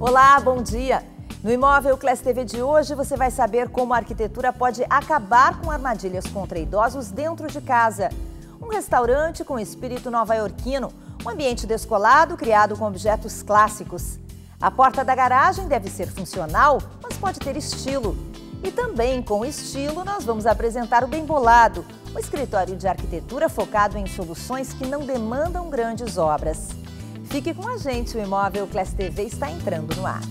Olá, bom dia! No Imóvel Class TV de hoje você vai saber como a arquitetura pode acabar com armadilhas contra idosos dentro de casa. Um restaurante com espírito nova-iorquino, um ambiente descolado criado com objetos clássicos. A porta da garagem deve ser funcional, mas pode ter estilo. E também com estilo nós vamos apresentar o Bem Bolado, um escritório de arquitetura focado em soluções que não demandam grandes obras. Fique com a gente, o Imóvel Class TV está entrando no ar.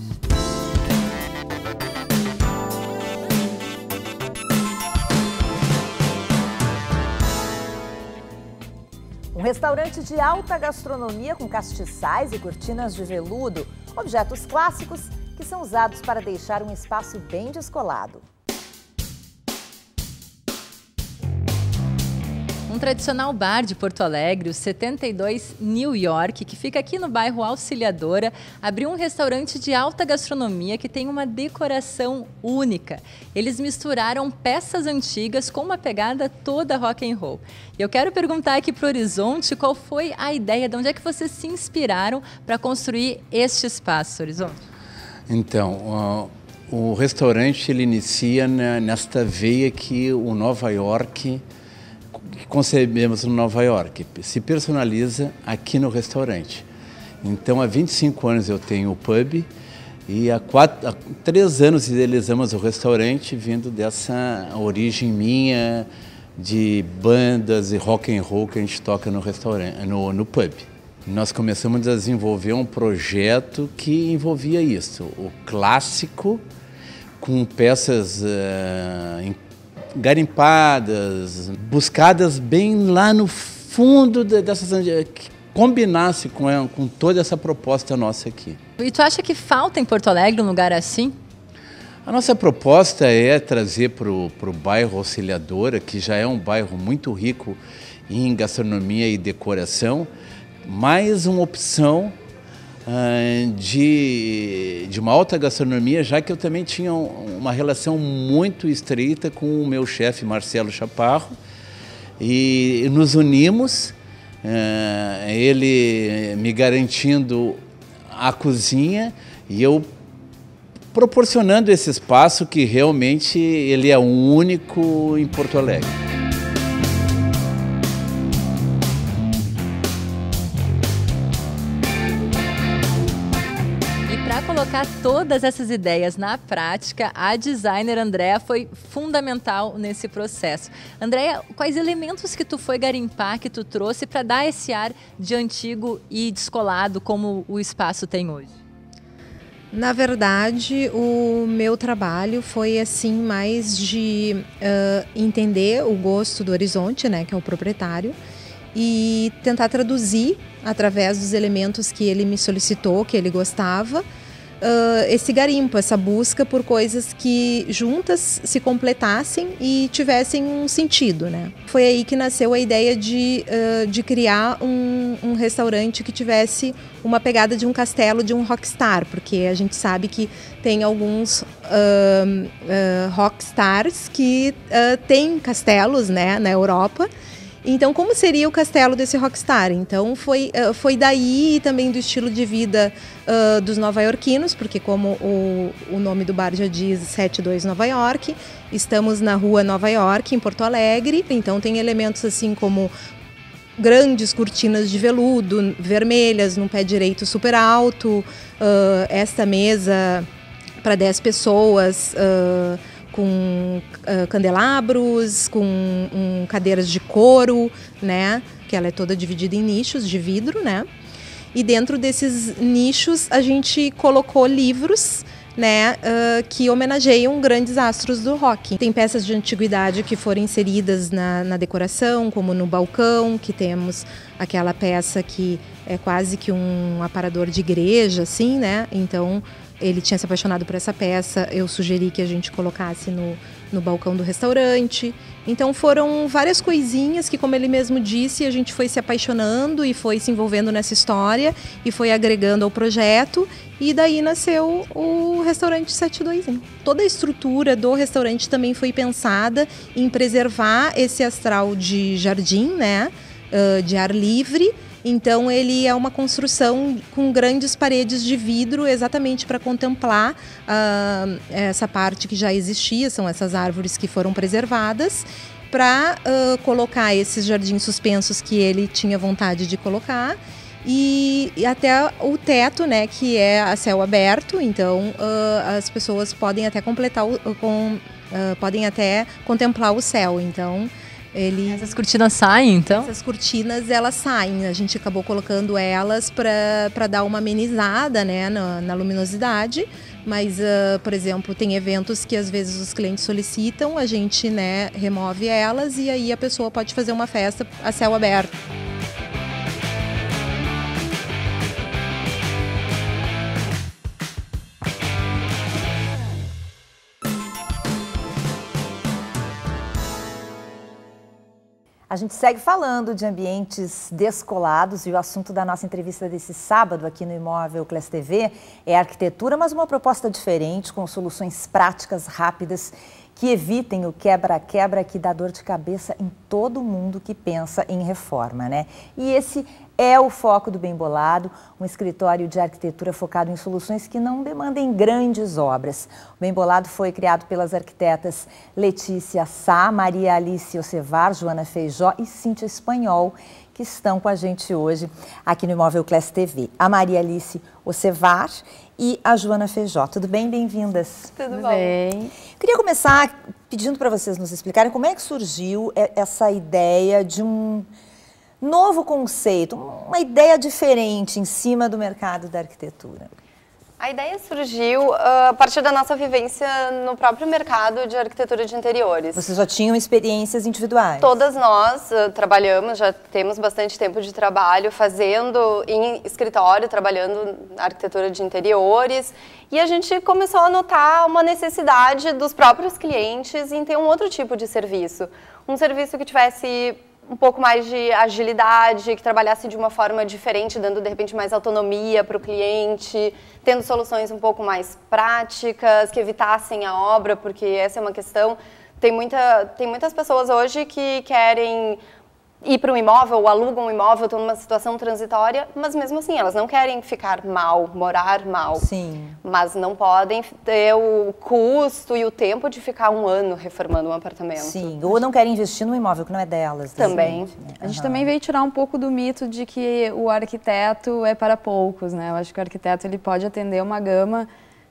Um restaurante de alta gastronomia com castiçais e cortinas de veludo, objetos clássicos que são usados para deixar um espaço bem descolado. Um tradicional bar de Porto Alegre, o 72 New York, que fica aqui no bairro Auxiliadora, abriu um restaurante de alta gastronomia que tem uma decoração única. Eles misturaram peças antigas com uma pegada toda rock and roll. E eu quero perguntar aqui para o Horizonte qual foi a ideia, de onde é que vocês se inspiraram para construir este espaço, Horizonte? Então, o restaurante ele inicia nesta veia que o Nova York, que concebemos no Nova York, se personaliza aqui no restaurante. Então, há 25 anos eu tenho o pub e há 3 anos idealizamos o restaurante vindo dessa origem minha de bandas e rock and roll que a gente toca no restaurante, no pub. Nós começamos a desenvolver um projeto que envolvia isso, o clássico com peças garimpadas, buscadas bem lá no fundo dessas, que combinasse com toda essa proposta nossa aqui. E tu acha que falta em Porto Alegre um lugar assim? A nossa proposta é trazer para o bairro Auxiliadora, que já é um bairro muito rico em gastronomia e decoração, mais uma opção de uma alta gastronomia, já que eu também tinha uma relação muito estreita com o meu chefe Marcelo Chaparro, e nos unimos, ele me garantindo a cozinha e eu proporcionando esse espaço que realmente ele é único em Porto Alegre. Para colocar todas essas ideias na prática, a designer Andréa foi fundamental nesse processo. Andréa, quais elementos que tu foi garimpar, que tu trouxe para dar esse ar de antigo e descolado como o espaço tem hoje? Na verdade, o meu trabalho foi assim mais de entender o gosto do Horizonte, né, que é o proprietário, e tentar traduzir através dos elementos que ele me solicitou, que ele gostava, esse garimpo, essa busca por coisas que juntas se completassem e tivessem um sentido, né? Foi aí que nasceu a ideia de criar um restaurante que tivesse uma pegada de um castelo, de um rockstar, porque a gente sabe que tem alguns rockstars que têm castelos, né, na Europa. Então, como seria o castelo desse rockstar? Então, foi daí e também do estilo de vida dos nova-iorquinos, porque como o nome do bar já diz, 72 Nova York, estamos na rua Nova York, em Porto Alegre, então tem elementos assim como grandes cortinas de veludo, vermelhas, num pé direito super alto, esta mesa para 10 pessoas, com candelabros, com cadeiras de couro, né? Que ela é toda dividida em nichos de vidro, né? E dentro desses nichos a gente colocou livros, né? Que homenageiam grandes astros do rock. Tem peças de antiguidade que foram inseridas na decoração, como no balcão, que temos aquela peça que é quase que um aparador de igreja, assim, né? Então ele tinha se apaixonado por essa peça, eu sugeri que a gente colocasse no balcão do restaurante. Então foram várias coisinhas que, como ele mesmo disse, a gente foi se apaixonando e foi se envolvendo nessa história e foi agregando ao projeto, e daí nasceu o restaurante 72. Toda a estrutura do restaurante também foi pensada em preservar esse astral de jardim, né, de ar livre, Então ele é uma construção com grandes paredes de vidro, exatamente para contemplar essa parte que já existia, são essas árvores que foram preservadas, para colocar esses jardins suspensos que ele tinha vontade de colocar. E até o teto, né, que é a céu aberto, então as pessoas podem até podem até contemplar o céu. Então essas cortinas saem, então? Essas cortinas, elas saem. A gente acabou colocando elas para dar uma amenizada, né, na luminosidade. Mas, por exemplo, tem eventos que às vezes os clientes solicitam, a gente, né, remove elas e aí a pessoa pode fazer uma festa a céu aberto. A gente segue falando de ambientes descolados e o assunto da nossa entrevista desse sábado aqui no Imóvel Class TV é arquitetura, mas uma proposta diferente, com soluções práticas, rápidas, que evitem o quebra-quebra que dá dor de cabeça em todo mundo que pensa em reforma, né? E esse é o foco do Bem Bolado, um escritório de arquitetura focado em soluções que não demandem grandes obras. O Bem Bolado foi criado pelas arquitetas Letícia Sá, Maria Alice Ocevar, Joana Feijó e Cíntia Espanhol, que estão com a gente hoje aqui no Imóvel Class TV. A Maria Alice Ocevar e a Joana Feijó. Tudo bem? Bem-vindas. Tudo bem. Queria começar pedindo para vocês nos explicarem como é que surgiu essa ideia de um novo conceito, uma ideia diferente em cima do mercado da arquitetura. A ideia surgiu a partir da nossa vivência no próprio mercado de arquitetura de interiores. Vocês já tinham experiências individuais? Todas nós trabalhamos, já temos bastante tempo de trabalho fazendo em escritório, trabalhando na arquitetura de interiores. E a gente começou a notar uma necessidade dos próprios clientes em ter um outro tipo de serviço. Um serviço que tivesse um pouco mais de agilidade, que trabalhasse de uma forma diferente, dando de repente mais autonomia para o cliente, tendo soluções um pouco mais práticas, que evitassem a obra, porque essa é uma questão. Tem muitas pessoas hoje que querem ir para um imóvel ou alugam um imóvel, estão numa situação transitória, mas mesmo assim elas não querem ficar mal, morar mal. Sim. Mas não podem ter o custo e o tempo de ficar um ano reformando um apartamento. Sim, ou não querem investir num imóvel que não é delas. Também. Né? A gente também veio tirar um pouco do mito de que o arquiteto é para poucos, né? Eu acho que o arquiteto ele pode atender uma gama,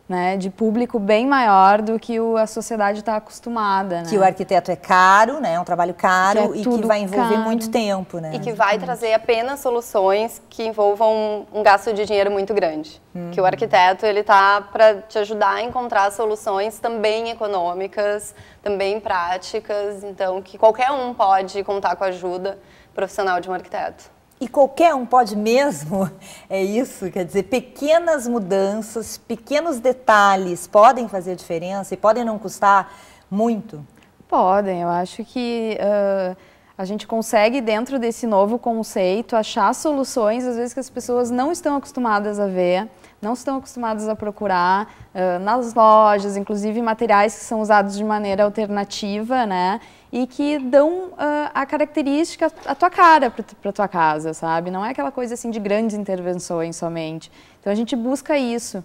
né, de público bem maior do que a sociedade está acostumada, né? Que o arquiteto é caro, né? É um trabalho caro e que vai envolver caro. muito tempo, né? E que vai trazer apenas soluções que envolvam um gasto de dinheiro muito grande. Que o arquiteto ele tá para te ajudar a encontrar soluções também econômicas, também práticas, então que qualquer um pode contar com a ajuda profissional de um arquiteto. E qualquer um pode mesmo, é isso? Quer dizer, pequenas mudanças, pequenos detalhes podem fazer diferença e podem não custar muito? Podem, eu acho que a gente consegue, dentro desse novo conceito, achar soluções, às vezes, que as pessoas não estão acostumadas a ver, não estão acostumadas a procurar nas lojas, inclusive materiais que são usados de maneira alternativa, né? E que dão a característica, a tua cara para tua casa, sabe? Não é aquela coisa assim de grandes intervenções somente. Então a gente busca isso,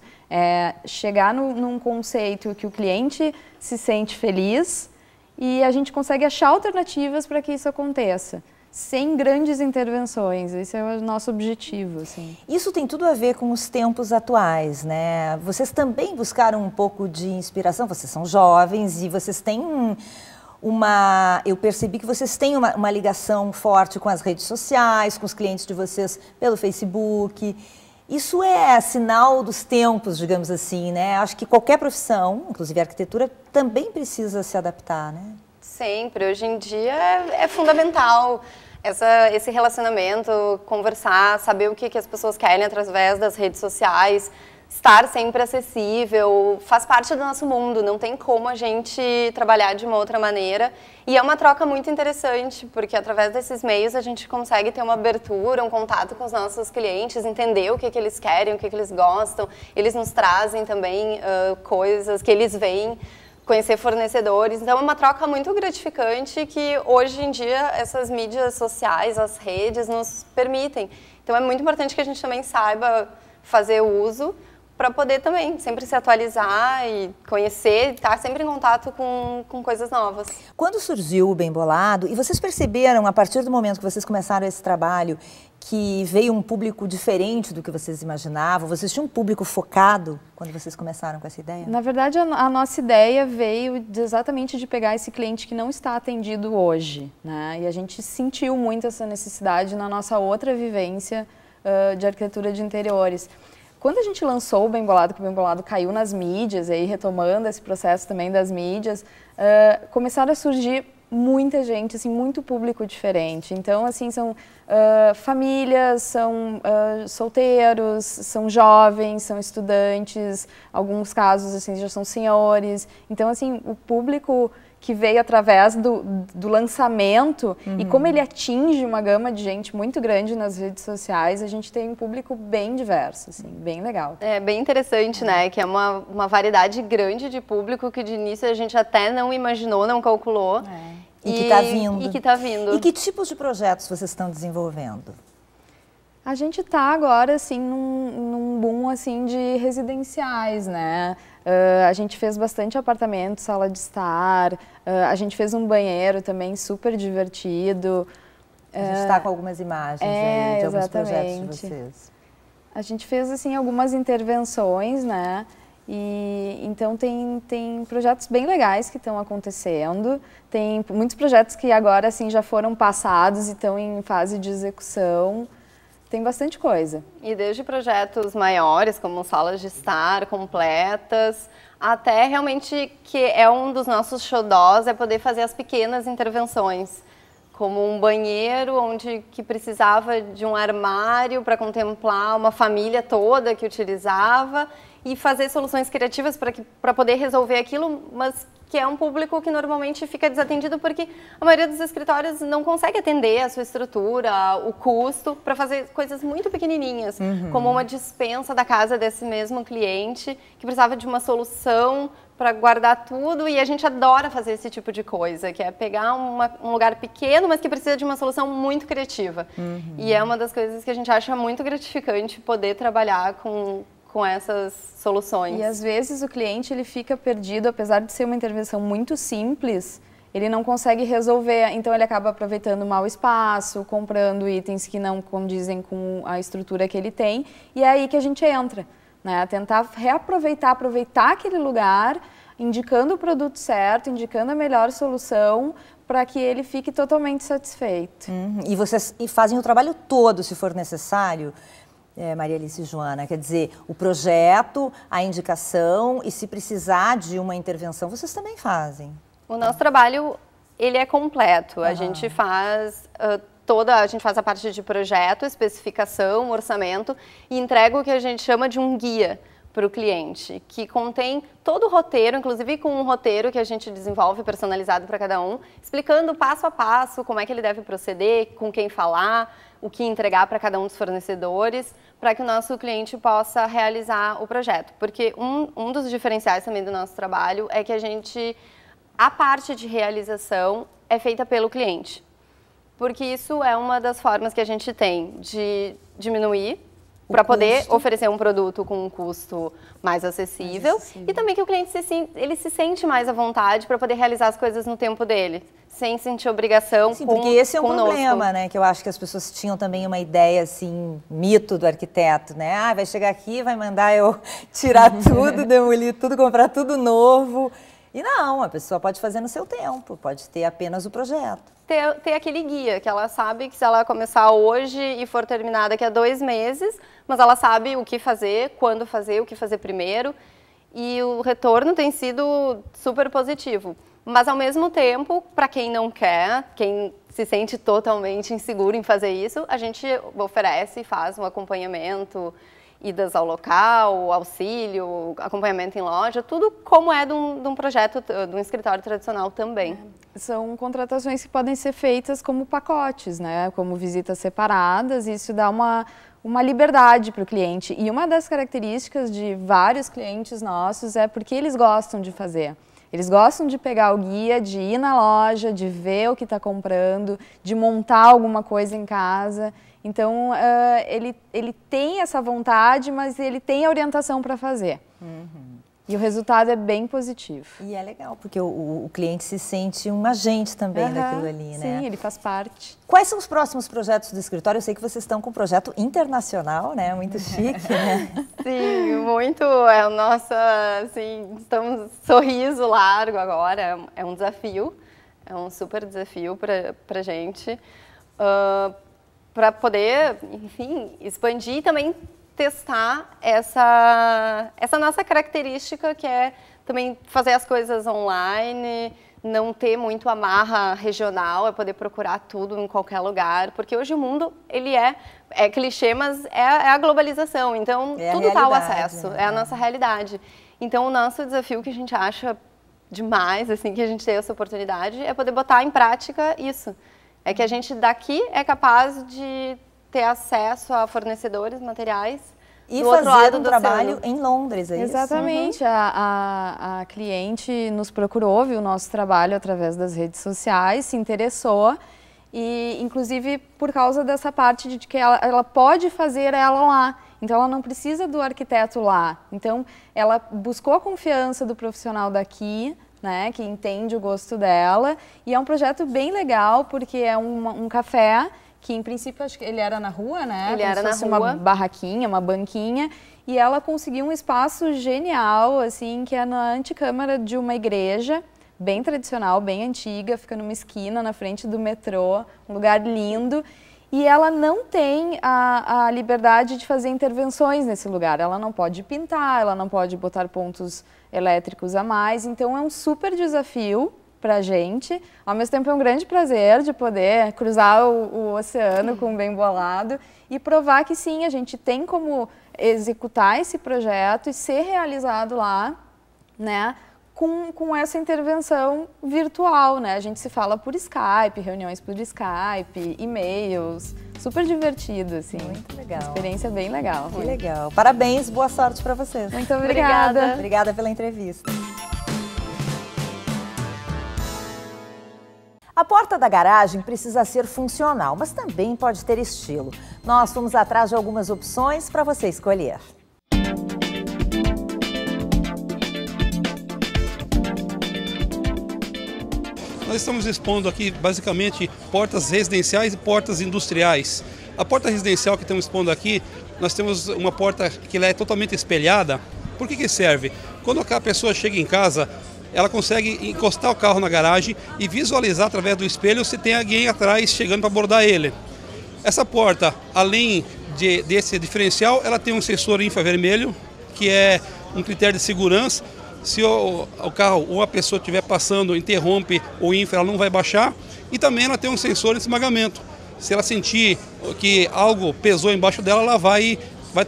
chegar num conceito que o cliente se sente feliz e a gente consegue achar alternativas para que isso aconteça, sem grandes intervenções. Esse é o nosso objetivo, assim. Isso tem tudo a ver com os tempos atuais, né? Vocês também buscaram um pouco de inspiração, vocês são jovens e vocês têm eu percebi que vocês têm uma ligação forte com as redes sociais, com os clientes de vocês pelo Facebook. Isso é sinal dos tempos, digamos assim, né? Acho que qualquer profissão, inclusive a arquitetura, também precisa se adaptar, né? Sempre. Hoje em dia é fundamental esse relacionamento, conversar, saber o que as pessoas querem através das redes sociais, estar sempre acessível, faz parte do nosso mundo, não tem como a gente trabalhar de uma outra maneira. E é uma troca muito interessante, porque através desses meios a gente consegue ter uma abertura, um contato com os nossos clientes, entender o que eles querem, o que eles gostam. Eles nos trazem também coisas que eles veem, conhecer fornecedores. Então é uma troca muito gratificante que hoje em dia essas mídias sociais, as redes nos permitem. Então Então é muito importante que a gente também saiba fazer uso para poder também sempre se atualizar e conhecer, estar sempre em contato com coisas novas. Quando surgiu o Bem Bolado, e vocês perceberam, a partir do momento que vocês começaram esse trabalho, que veio um público diferente do que vocês imaginavam? Vocês tinham um público focado quando vocês começaram com essa ideia? Na verdade, a nossa ideia veio exatamente de pegar esse cliente que não está atendido hoje, né? E a gente sentiu muito essa necessidade na nossa outra vivência de arquitetura de interiores. Quando a gente lançou o Bem Bolado, que o Bem Bolado caiu nas mídias, e aí retomando esse processo também das mídias, começaram a surgir muita gente, assim, muito público diferente. Então, assim, são famílias, são solteiros, são jovens, são estudantes, alguns casos, assim, já são senhores. Então, assim, o público que veio através do lançamento e como ele atinge uma gama de gente muito grande nas redes sociais, a gente tem um público bem diverso, assim, bem legal. É bem interessante, né? Que é uma variedade grande de público que de início a gente até não imaginou, não calculou. E que está vindo. E que está vindo. E que tipos de projetos vocês estão desenvolvendo? A gente está agora, assim, num boom, assim, de residenciais, né? A gente fez bastante apartamento, sala de estar, a gente fez um banheiro também super divertido. A gente está com algumas imagens aí de alguns projetos de vocês. A gente fez, assim, algumas intervenções, né? E então tem projetos bem legais que estão acontecendo, tem muitos projetos que agora, assim, já foram passados e estão em fase de execução. Tem bastante coisa. E desde projetos maiores, como salas de estar completas, até realmente que é um dos nossos xodós, é poder fazer as pequenas intervenções. Como um banheiro que precisava de um armário para contemplar uma família toda que utilizava e fazer soluções criativas para poder resolver aquilo, mas que é um público que normalmente fica desatendido porque a maioria dos escritórios não consegue atender a sua estrutura, o custo, para fazer coisas muito pequenininhas, como uma despensa da casa desse mesmo cliente que precisava de uma solução para guardar tudo, e a gente adora fazer esse tipo de coisa, que é pegar um lugar pequeno, mas que precisa de uma solução muito criativa. E é uma das coisas que a gente acha muito gratificante poder trabalhar com essas soluções. E às vezes o cliente ele fica perdido, apesar de ser uma intervenção muito simples, ele não consegue resolver, então ele acaba aproveitando mal o espaço, comprando itens que não condizem com a estrutura que ele tem, e é aí que a gente entra, né? Tentar aproveitar aquele lugar, indicando o produto certo, indicando a melhor solução, para que ele fique totalmente satisfeito. E vocês fazem o trabalho todo, se for necessário? Maria Alice e Joana, quer dizer, o projeto, a indicação e se precisar de uma intervenção, vocês também fazem? O nosso trabalho, ele é completo. A gente faz a gente faz a parte de projeto, especificação, orçamento e entrega o que a gente chama de um guia para o cliente, que contém todo o roteiro, inclusive com um roteiro que a gente desenvolve personalizado para cada um, explicando passo a passo como é que ele deve proceder, com quem falar, o que entregar para cada um dos fornecedores, para que o nosso cliente possa realizar o projeto. Porque um dos diferenciais também do nosso trabalho é que a parte de realização é feita pelo cliente. Porque isso é uma das formas que a gente tem de diminuir para poder oferecer um produto com um custo mais acessível e também que o cliente se sente mais à vontade para poder realizar as coisas no tempo dele, sem sentir obrigação. Sim, porque esse é um problema, né? Que eu acho que as pessoas tinham também uma ideia, assim, mito do arquiteto, né? Ah, vai chegar aqui, vai mandar eu tirar tudo, demolir tudo, comprar tudo novo. E não, a pessoa pode fazer no seu tempo, pode ter apenas o projeto. Ter aquele guia, que ela sabe que se ela começar hoje e for terminar daqui a 2 meses, mas ela sabe o que fazer, quando fazer, o que fazer primeiro. E o retorno tem sido super positivo. Mas, ao mesmo tempo, para quem não quer, quem se sente totalmente inseguro em fazer isso, a gente oferece e faz um acompanhamento, idas ao local, auxílio, acompanhamento em loja, tudo como é de um projeto, de um escritório tradicional também. São contratações que podem ser feitas como pacotes, né? Como visitas separadas, e isso dá uma liberdade para o cliente. E uma das características de vários clientes nossos é porque eles gostam de fazer. Eles gostam de pegar o guia, de ir na loja, de ver o que está comprando, de montar alguma coisa em casa. Então, ele tem essa vontade, mas ele tem a orientação para fazer. E o resultado é bem positivo. E é legal, porque o cliente se sente um agente também daquilo ali, né? Sim, ele faz parte. Quais são os próximos projetos do escritório? Eu sei que vocês estão com um projeto internacional, né? Muito chique, né? Sim, muito. É o nosso, assim, estamos sorriso largo agora. É um desafio, é um super desafio para a gente. Para poder, enfim, expandir e também testar essa nossa característica, que é também fazer as coisas online, não ter muito amarra regional, é poder procurar tudo em qualquer lugar, porque hoje o mundo, ele é clichê, mas é a globalização, então tudo está ao acesso, é a nossa realidade. Então o nosso desafio, que a gente acha demais, assim, que a gente tem essa oportunidade, é poder botar em prática isso. É que a gente daqui é capaz de ter acesso a fornecedores, materiais. E fazer um trabalho em Londres, é isso? Exatamente. A cliente nos procurou, viu o nosso trabalho através das redes sociais, se interessou. E, inclusive, por causa dessa parte de que ela pode fazer ela lá. Então, ela não precisa do arquiteto lá. Então, ela buscou a confiança do profissional daqui, né, que entende o gosto dela. E é um projeto bem legal, porque é um café que, em princípio, acho que ele era na rua, né? Ele era na rua. Uma barraquinha, uma banquinha. E ela conseguiu um espaço genial, assim, que é na antecâmara de uma igreja, bem tradicional, bem antiga, fica numa esquina, na frente do metrô, um lugar lindo. E ela não tem a liberdade de fazer intervenções nesse lugar. Ela não pode pintar, ela não pode botar pontos elétricos a mais. Então, é um super desafio para a gente. Ao mesmo tempo, é um grande prazer de poder cruzar o oceano com o Bem Bolado e provar que sim, a gente tem como executar esse projeto e ser realizado lá, né, com essa intervenção virtual, né? A gente se fala por Skype, reuniões por Skype, e-mails, super divertido, assim. Muito legal. Experiência bem legal. Que legal. Parabéns, boa sorte para vocês. Muito obrigada. Obrigada pela entrevista. A porta da garagem precisa ser funcional, mas também pode ter estilo. Nós fomos atrás de algumas opções para você escolher. Nós estamos expondo aqui, basicamente, portas residenciais e portas industriais. A porta residencial que estamos expondo aqui, nós temos uma porta que ela é totalmente espelhada. Por que serve? Quando a pessoa chega em casa, ela consegue encostar o carro na garagem e visualizar através do espelho se tem alguém atrás chegando para abordar ele. Essa porta, além desse diferencial, ela tem um sensor infravermelho, que é um critério de segurança. Se o carro ou a pessoa estiver passando, interrompe o infra, ela não vai baixar. E também ela tem um sensor de esmagamento. Se ela sentir que algo pesou embaixo dela, ela vai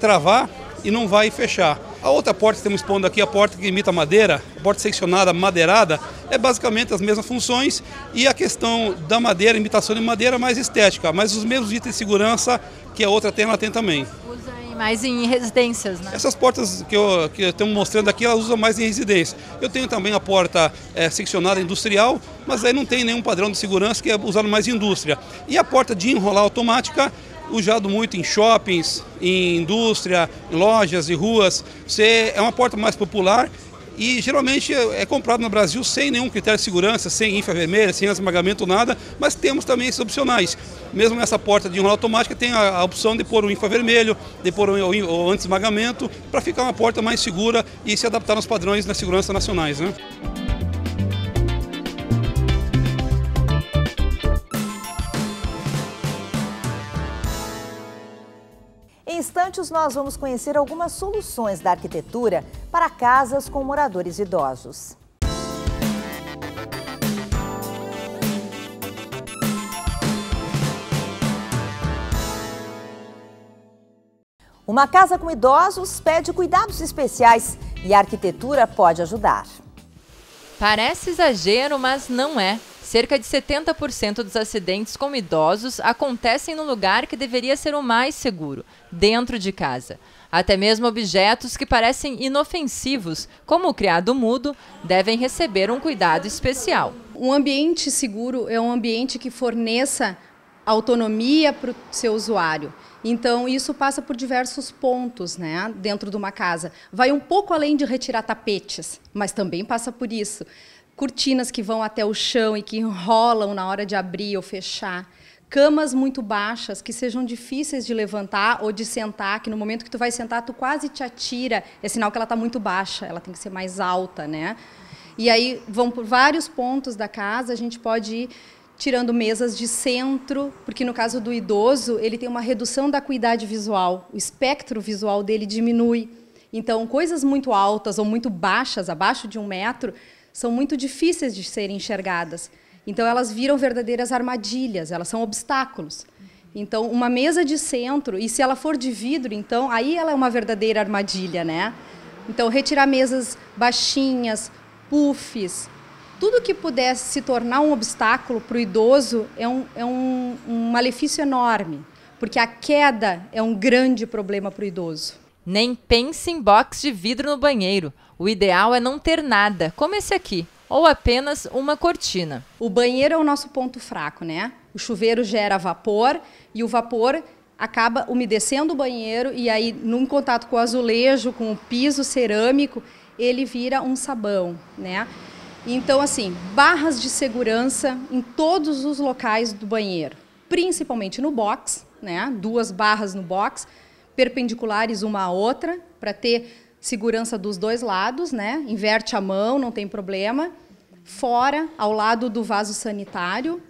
travar e não vai fechar. A outra porta que estamos expondo aqui, a porta que imita madeira, a porta seccionada madeirada, é basicamente as mesmas funções e a questão da madeira, imitação de madeira, mais estética, mas os mesmos itens de segurança que a outra tem, ela tem também. Usa mais em residências, né? Essas portas que eu estamos mostrando aqui, elas usam mais em residência. Eu tenho também a porta seccionada industrial, mas aí não tem nenhum padrão de segurança, que é usado mais em indústria. E a porta de enrolar automática, usado muito em shoppings, em indústria, em lojas e ruas. É uma porta mais popular e geralmente é comprado no Brasil sem nenhum critério de segurança, sem infravermelho, sem esmagamento, nada, mas temos também esses opcionais. Mesmo nessa porta de enrolar automática tem a opção de pôr o infravermelho, de pôr o anti-esmagamento, para ficar uma porta mais segura e se adaptar aos padrões da segurança nacionais, né? Em instantes, nós vamos conhecer algumas soluções da arquitetura para casas com moradores idosos. Uma casa com idosos pede cuidados especiais e a arquitetura pode ajudar. Parece exagero, mas não é. Cerca de 70% dos acidentes com idosos acontecem no lugar que deveria ser o mais seguro, dentro de casa. Até mesmo objetos que parecem inofensivos, como o criado mudo, devem receber um cuidado especial. Um ambiente seguro é um ambiente que forneça autonomia para o seu usuário. Então, isso passa por diversos pontos, né, dentro de uma casa. Vai um pouco além de retirar tapetes, mas também passa por isso. Cortinas que vão até o chão e que enrolam na hora de abrir ou fechar. Camas muito baixas, que sejam difíceis de levantar ou de sentar, que no momento que tu vai sentar, tu quase te atira. É sinal que ela está muito baixa, ela tem que ser mais alta, né? E aí, vão por vários pontos da casa, a gente pode ir tirando mesas de centro, porque no caso do idoso, ele tem uma redução da acuidade visual, o espectro visual dele diminui. Então, coisas muito altas ou muito baixas, abaixo de 1 metro, são muito difíceis de serem enxergadas. Então, elas viram verdadeiras armadilhas, elas são obstáculos. Então, uma mesa de centro, e se ela for de vidro, então, aí ela é uma verdadeira armadilha, né? Então, retirar mesas baixinhas, puffs, tudo que pudesse se tornar um obstáculo para o idoso é um malefício enorme, porque a queda é um grande problema para o idoso. Nem pense em box de vidro no banheiro. O ideal é não ter nada, como esse aqui, ou apenas uma cortina. O banheiro é o nosso ponto fraco, né? O chuveiro gera vapor e o vapor acaba umedecendo o banheiro e aí, num contato com o azulejo, com o piso cerâmico, ele vira um sabão, né? Então, assim, barras de segurança em todos os locais do banheiro, principalmente no box, né? 2 barras no box, perpendiculares uma à outra, para ter segurança dos 2 lados, né? Inverte a mão, não tem problema. Fora, ao lado do vaso sanitário.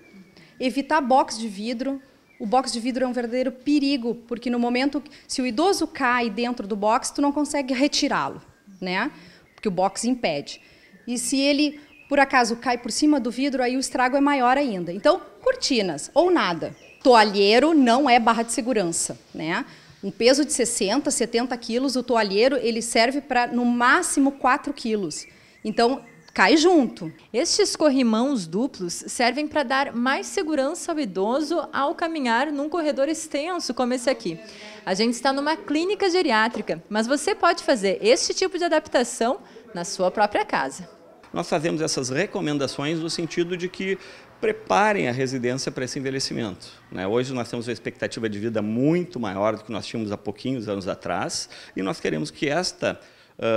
Evitar box de vidro. O box de vidro é um verdadeiro perigo, porque no momento, se o idoso cai dentro do box, tu não consegue retirá-lo, né? Porque o box impede. E se ele, por acaso, cai por cima do vidro, aí o estrago é maior ainda. Então, cortinas ou nada. Toalheiro não é barra de segurança, né? Um peso de 60, 70 quilos, o toalheiro ele serve para, no máximo, 4 quilos. Então, cai junto. Estes corrimãos duplos servem para dar mais segurança ao idoso ao caminhar num corredor extenso como esse aqui. A gente está numa clínica geriátrica, mas você pode fazer este tipo de adaptação na sua própria casa. Nós fazemos essas recomendações no sentido de que preparem a residência para esse envelhecimento, né? Hoje nós temos uma expectativa de vida muito maior do que nós tínhamos há pouquinhos anos atrás e nós queremos que esta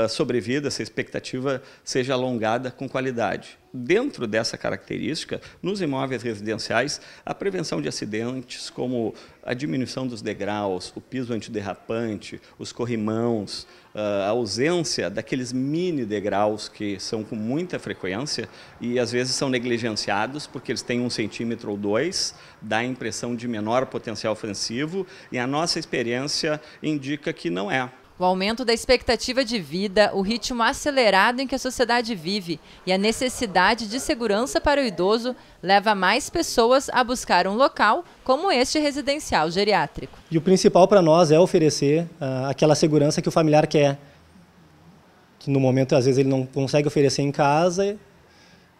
sobrevida, essa expectativa seja alongada com qualidade. Dentro dessa característica, nos imóveis residenciais, a prevenção de acidentes, como a diminuição dos degraus, o piso antiderrapante, os corrimãos, a ausência daqueles mini degraus que são com muita frequência e às vezes são negligenciados porque eles têm 1 centímetro ou 2, dá a impressão de menor potencial ofensivo e a nossa experiência indica que não é. O aumento da expectativa de vida, o ritmo acelerado em que a sociedade vive e a necessidade de segurança para o idoso leva mais pessoas a buscar um local como este residencial geriátrico. E o principal para nós é oferecer aquela segurança que o familiar quer. Que no momento, às vezes, ele não consegue oferecer em casa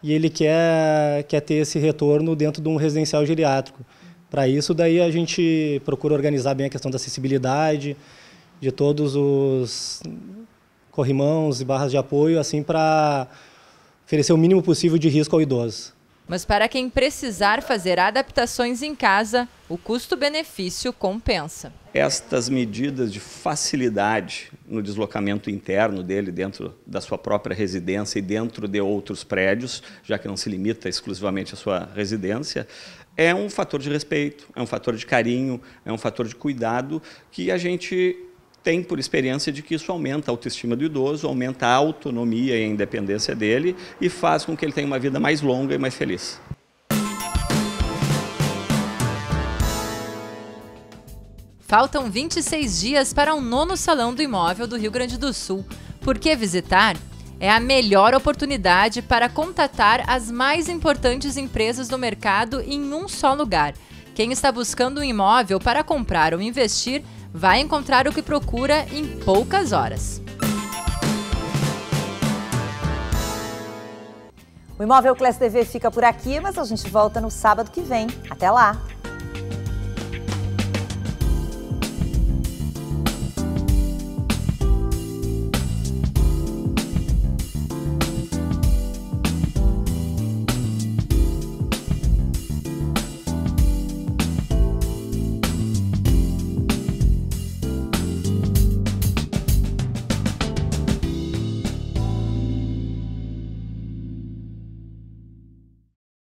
e ele quer ter esse retorno dentro de um residencial geriátrico. Para isso, daí a gente procura organizar bem a questão da acessibilidade, de todos os corrimãos e barras de apoio, assim, para oferecer o mínimo possível de risco ao idoso. Mas para quem precisar fazer adaptações em casa, o custo-benefício compensa. Estas medidas de facilidade no deslocamento interno dele dentro da sua própria residência e dentro de outros prédios, já que não se limita exclusivamente à sua residência, é um fator de respeito, é um fator de carinho, é um fator de cuidado que a gente tem por experiência de que isso aumenta a autoestima do idoso, aumenta a autonomia e a independência dele e faz com que ele tenha uma vida mais longa e mais feliz. Faltam 26 dias para o 9º Salão do Imóvel do Rio Grande do Sul. Por que visitar? É a melhor oportunidade para contatar as mais importantes empresas do mercado em um só lugar. Quem está buscando um imóvel para comprar ou investir vai encontrar o que procura em poucas horas. O Imóvel Class TV fica por aqui, mas a gente volta no sábado que vem. Até lá!